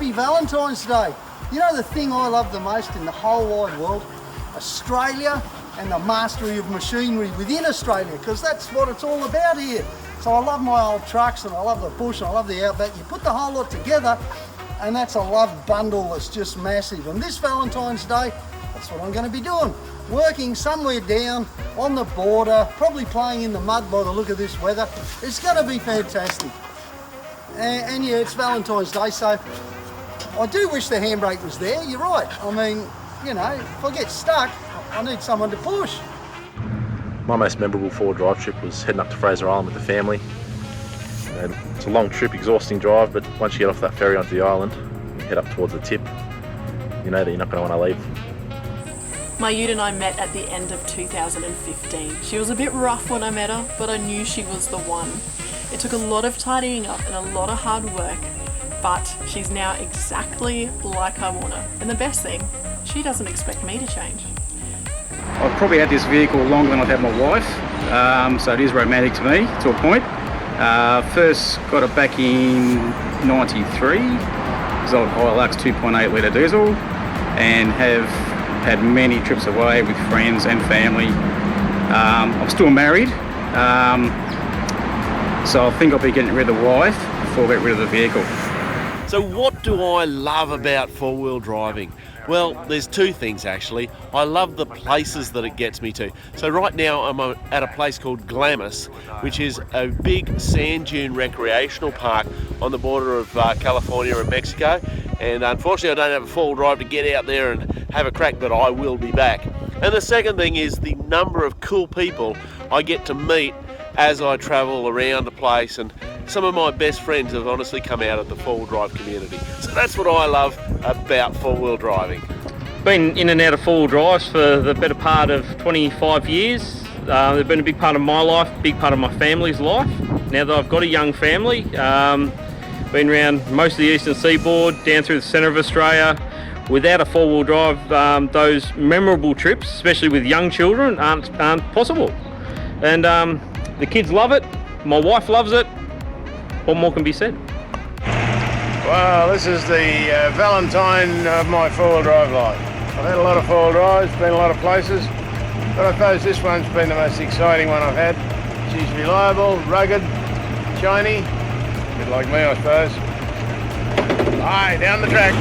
happy Valentine's Day. You know the thing I love the most in the whole wide world? Australia and the mastery of machinery within Australia, because that's what it's all about here. So I love my old trucks and I love the bush and I love the outback. You put the whole lot together and that's a love bundle that's just massive. And this Valentine's Day, that's what I'm going to be doing. Working somewhere down on the border, probably playing in the mud by the look of this weather. It's going to be fantastic. And yeah, it's Valentine's Day, so I do wish the handbrake was there, you're right. I mean, you know, if I get stuck, I need someone to push. My most memorable four-wheel drive trip was heading up to Fraser Island with the family. And it's a long trip, exhausting drive, but once you get off that ferry onto the island, you head up towards the tip, you know that you're not going to want to leave. My ute and I met at the end of 2015. She was a bit rough when I met her, but I knew she was the one. It took a lot of tidying up and a lot of hard work, but she's now exactly like I want her. And the best thing, she doesn't expect me to change. I've probably had this vehicle longer than I've had my wife, so it is romantic to me, to a point. First got it back in 93, it's old Hilux 2.8 litre diesel, and have had many trips away with friends and family. I'm still married, so I think I'll be getting rid of the wife before I get rid of the vehicle. So what do I love about four-wheel driving? Well, there's two things actually. I love the places that it gets me to. So right now I'm at a place called Glamis, which is a big sand dune recreational park on the border of California and Mexico. And unfortunately I don't have a four-wheel drive to get out there and have a crack, but I will be back. And the second thing is the number of cool people I get to meet as I travel around the place, and some of my best friends have honestly come out of the four-wheel drive community. So that's what I love about four-wheel driving. Been in and out of four-wheel drives for the better part of 25 years. They've been a big part of my life, big part of my family's life. Now that I've got a young family, been around most of the eastern seaboard, down through the centre of Australia. Without a four-wheel drive, those memorable trips, especially with young children, aren't possible. And the kids love it, my wife loves it. What more can be said? Well, this is the Valentine of my four-wheel drive life. I've had a lot of four-wheel drives, been a lot of places, but I suppose this one's been the most exciting one I've had. She's reliable, rugged, shiny, a bit like me I suppose. Aye, down the track.